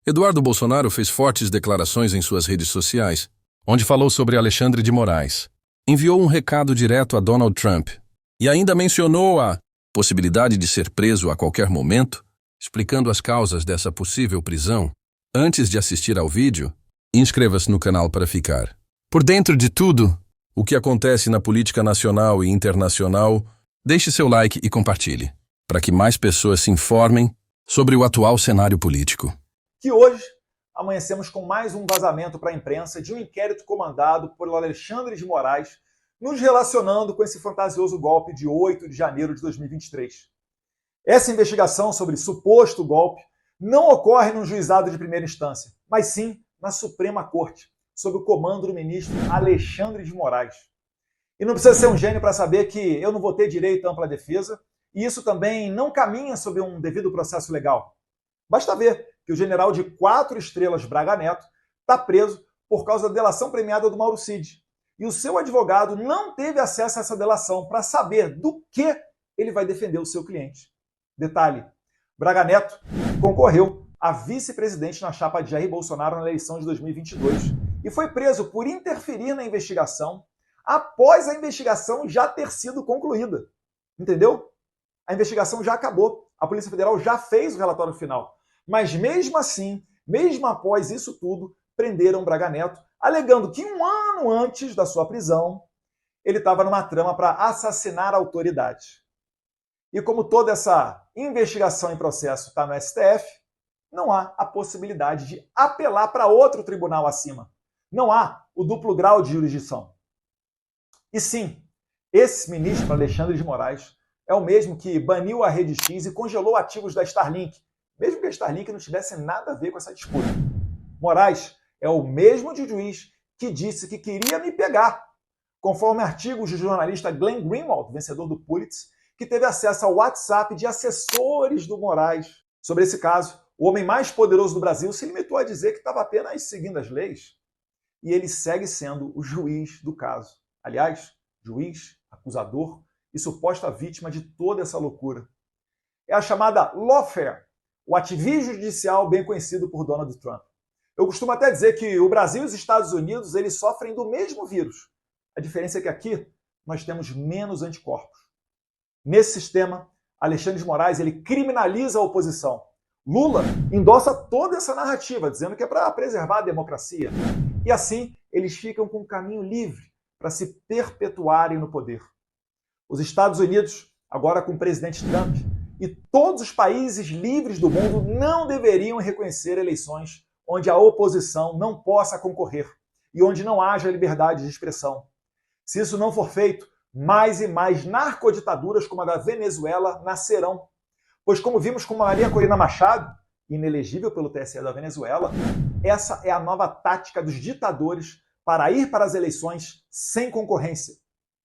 Eduardo Bolsonaro fez fortes declarações em suas redes sociais, onde falou sobre Alexandre de Moraes. Enviou um recado direto a Donald Trump e ainda mencionou a possibilidade de ser preso a qualquer momento, explicando as causas dessa possível prisão. Antes de assistir ao vídeo, inscreva-se no canal para ficar por dentro de tudo o que acontece na política nacional e internacional. Deixe seu like e compartilhe, para que mais pessoas se informem sobre o atual cenário político. Que hoje amanhecemos com mais um vazamento para a imprensa de um inquérito comandado por Alexandre de Moraes, nos relacionando com esse fantasioso golpe de 8 de janeiro de 2023. Essa investigação sobre suposto golpe não ocorre num juizado de primeira instância, mas sim na Suprema Corte, sob o comando do ministro Alexandre de Moraes. E não precisa ser um gênio para saber que eu não vou ter direito à ampla defesa, e isso também não caminha sob um devido processo legal. Basta ver que o general de 4 estrelas Braga Neto está preso por causa da delação premiada do Mauro Cid. E o seu advogado não teve acesso a essa delação para saber do que ele vai defender o seu cliente. Detalhe, Braga Neto concorreu a vice-presidente na chapa de Jair Bolsonaro na eleição de 2022 e foi preso por interferir na investigação após a investigação já ter sido concluída. Entendeu? A investigação já acabou. A Polícia Federal já fez o relatório final. Mas mesmo assim, mesmo após isso tudo, prenderam Braga Neto, alegando que um ano antes da sua prisão, ele estava numa trama para assassinar a autoridade. E como toda essa investigação em processo está no STF, não há a possibilidade de apelar para outro tribunal acima. Não há o duplo grau de jurisdição. E sim, esse ministro Alexandre de Moraes é o mesmo que baniu a Rede X e congelou ativos da Starlink, mesmo que a Starlink não tivesse nada a ver com essa disputa. Moraes é o mesmo juiz que disse que queria me pegar, conforme artigos do jornalista Glenn Greenwald, vencedor do Pulitzer, que teve acesso ao WhatsApp de assessores do Moraes. Sobre esse caso, o homem mais poderoso do Brasil se limitou a dizer que estava apenas seguindo as leis. E ele segue sendo o juiz do caso. Aliás, juiz, acusador e suposta vítima de toda essa loucura. É a chamada lawfare, o ativismo judicial bem conhecido por Donald Trump. Eu costumo até dizer que o Brasil e os Estados Unidos eles sofrem do mesmo vírus. A diferença é que aqui nós temos menos anticorpos. Nesse sistema, Alexandre de Moraes ele criminaliza a oposição. Lula endossa toda essa narrativa, dizendo que é para preservar a democracia. E assim, eles ficam com um caminho livre para se perpetuarem no poder. Os Estados Unidos, agora com o presidente Trump, e todos os países livres do mundo não deveriam reconhecer eleições onde a oposição não possa concorrer e onde não haja liberdade de expressão. Se isso não for feito, mais e mais narcoditaduras como a da Venezuela nascerão. Pois como vimos com Maria Corina Machado, inelegível pelo TSE da Venezuela, essa é a nova tática dos ditadores para ir para as eleições sem concorrência.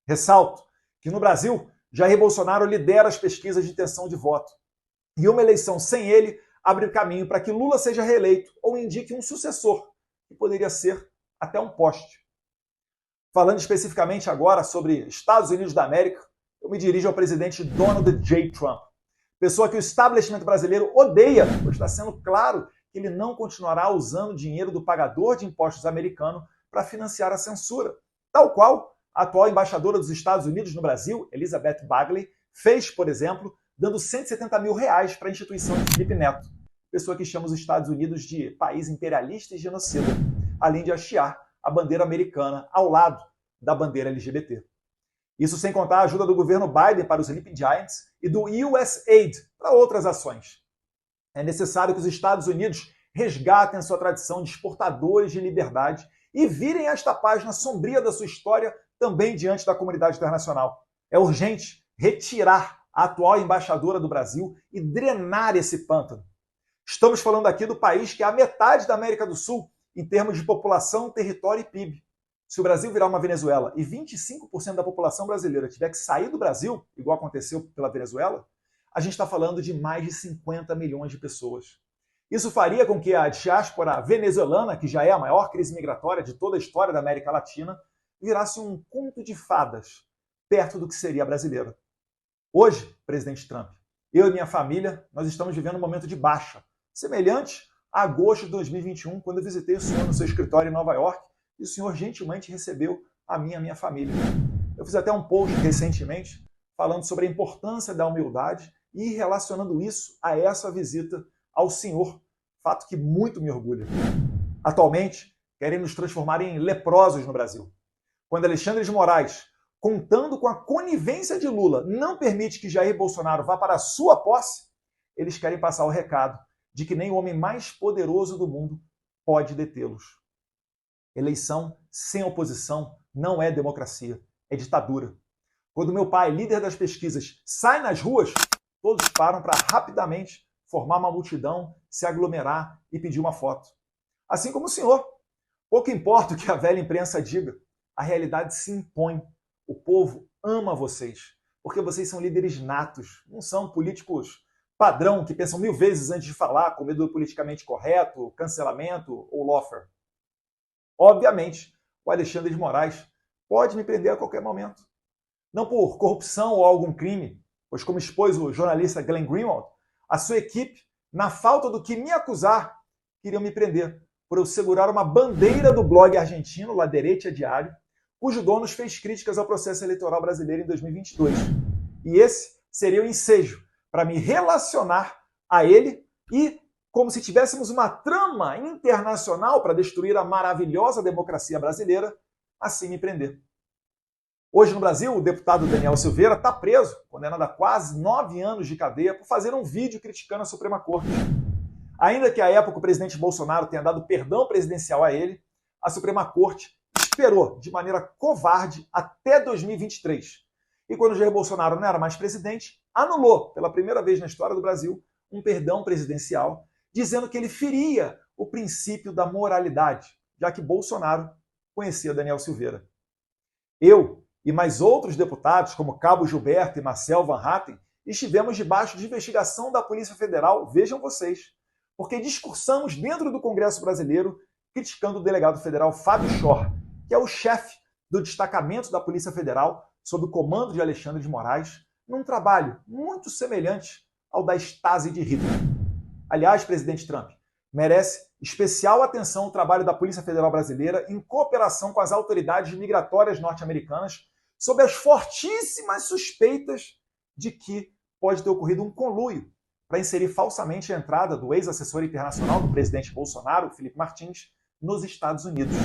Ressalto que no Brasil, Jair Bolsonaro lidera as pesquisas de intenção de voto. E uma eleição sem ele abre caminho para que Lula seja reeleito ou indique um sucessor, que poderia ser até um poste. Falando especificamente agora sobre Estados Unidos da América, eu me dirijo ao presidente Donald J. Trump, pessoa que o establishment brasileiro odeia, pois está sendo claro que ele não continuará usando dinheiro do pagador de impostos americano para financiar a censura, tal qual a atual embaixadora dos Estados Unidos no Brasil, Elizabeth Bagley, fez, por exemplo, dando R$170 mil para a instituição de Felipe Neto, pessoa que chama os Estados Unidos de país imperialista e genocida, além de hastear a bandeira americana ao lado da bandeira LGBT. Isso sem contar a ajuda do governo Biden para os Sleeping Giants e do USAID para outras ações. É necessário que os Estados Unidos resgatem a sua tradição de exportadores de liberdade e virem esta página sombria da sua história também diante da comunidade internacional. É urgente retirar a atual embaixadora do Brasil e drenar esse pântano. Estamos falando aqui do país que é a metade da América do Sul em termos de população, território e PIB. Se o Brasil virar uma Venezuela e 25% da população brasileira tiver que sair do Brasil, igual aconteceu pela Venezuela, a gente está falando de mais de 50 milhões de pessoas. Isso faria com que a diáspora venezuelana, que já é a maior crise migratória de toda a história da América Latina, virasse um conto de fadas, perto do que seria a brasileira. Hoje, presidente Trump, eu e minha família, nós estamos vivendo um momento de baixa, semelhante agosto de 2021, quando eu visitei o senhor no seu escritório em Nova York, e o senhor gentilmente recebeu a minha família. Eu fiz até um post recentemente falando sobre a importância da humildade e relacionando isso a essa visita ao senhor, fato que muito me orgulha. Atualmente, querem nos transformar em leprosos no Brasil. Quando Alexandre de Moraes, contando com a conivência de Lula, não permite que Jair Bolsonaro vá para a sua posse, eles querem passar o recado de que nem o homem mais poderoso do mundo pode detê-los. Eleição sem oposição não é democracia, é ditadura. Quando meu pai, líder das pesquisas, sai nas ruas, todos param para rapidamente formar uma multidão, se aglomerar e pedir uma foto. Assim como o senhor. Pouco importa o que a velha imprensa diga, a realidade se impõe. O povo ama vocês, porque vocês são líderes natos, não são políticos padrão que pensam 1000 vezes antes de falar, com medo do politicamente correto, cancelamento ou lawfare. Obviamente, o Alexandre de Moraes pode me prender a qualquer momento. Não por corrupção ou algum crime, pois como expôs o jornalista Glenn Greenwald, a sua equipe, na falta do que me acusar, queriam me prender por eu segurar uma bandeira do blog argentino La Derecha Diário, cujo dono fez críticas ao processo eleitoral brasileiro em 2022. E esse seria o ensejo para me relacionar a ele e, como se tivéssemos uma trama internacional para destruir a maravilhosa democracia brasileira, assim me prender. Hoje no Brasil, o deputado Daniel Silveira está preso, condenado a quase 9 anos de cadeia por fazer um vídeo criticando a Suprema Corte. Ainda que à época o presidente Bolsonaro tenha dado perdão presidencial a ele, a Suprema Corte esperou de maneira covarde até 2023. E quando Jair Bolsonaro não era mais presidente, anulou, pela primeira vez na história do Brasil, um perdão presidencial, dizendo que ele feria o princípio da moralidade, já que Bolsonaro conhecia Daniel Silveira. Eu e mais outros deputados, como Cabo Gilberto e Marcel Van Hatten, estivemos debaixo de investigação da Polícia Federal, vejam vocês, porque discursamos dentro do Congresso Brasileiro criticando o delegado federal Fábio Schor, que é o chefe do destacamento da Polícia Federal sob o comando de Alexandre de Moraes, num trabalho muito semelhante ao da Stasi de Hitler. Aliás, presidente Trump, merece especial atenção o trabalho da Polícia Federal Brasileira em cooperação com as autoridades migratórias norte-americanas sob as fortíssimas suspeitas de que pode ter ocorrido um conluio para inserir falsamente a entrada do ex-assessor internacional do presidente Bolsonaro, Felipe Martins, nos Estados Unidos.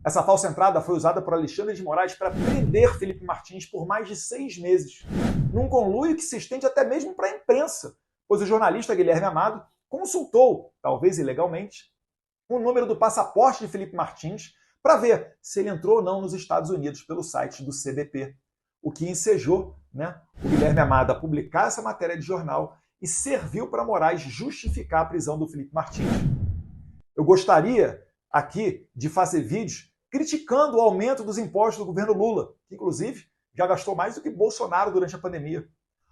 Essa falsa entrada foi usada por Alexandre de Moraes para prender Felipe Martins por mais de 6 meses, num conluio que se estende até mesmo para a imprensa, pois o jornalista Guilherme Amado consultou, talvez ilegalmente, o número do passaporte de Felipe Martins para ver se ele entrou ou não nos Estados Unidos pelo site do CBP, o que ensejou, o Guilherme Amado a publicar essa matéria de jornal e serviu para Moraes justificar a prisão do Felipe Martins. Eu gostaria aqui de fazer vídeos criticando o aumento dos impostos do governo Lula, que inclusive já gastou mais do que Bolsonaro durante a pandemia.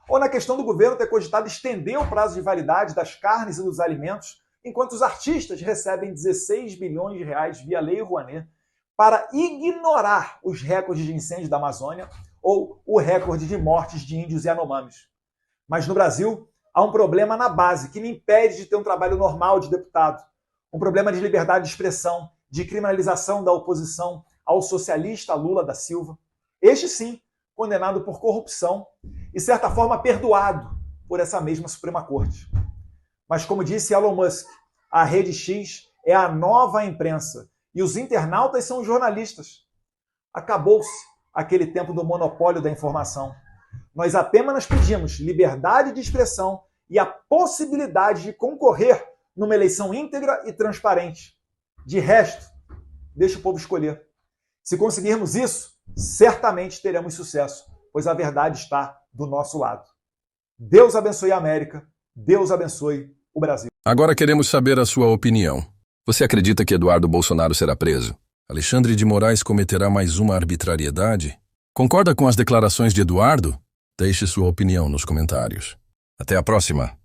Ou na questão do governo ter cogitado estender o prazo de validade das carnes e dos alimentos, enquanto os artistas recebem 16 bilhões de reais via Lei Rouanet para ignorar os recordes de incêndio da Amazônia ou o recorde de mortes de índios e anomames. Mas no Brasil, há um problema na base que me impede de ter um trabalho normal de deputado. Um problema de liberdade de expressão, de criminalização da oposição ao socialista Lula da Silva. Este sim, condenado por corrupção e, de certa forma, perdoado por essa mesma Suprema Corte. Mas, como disse Elon Musk, a Rede X é a nova imprensa e os internautas são os jornalistas. Acabou-se aquele tempo do monopólio da informação. Nós apenas pedimos liberdade de expressão e a possibilidade de concorrer numa eleição íntegra e transparente. De resto, deixa o povo escolher. Se conseguirmos isso, certamente teremos sucesso, pois a verdade está do nosso lado. Deus abençoe a América, Deus abençoe o Brasil. Agora queremos saber a sua opinião. Você acredita que Eduardo Bolsonaro será preso? Alexandre de Moraes cometerá mais uma arbitrariedade? Concorda com as declarações de Eduardo? Deixe sua opinião nos comentários. Até a próxima!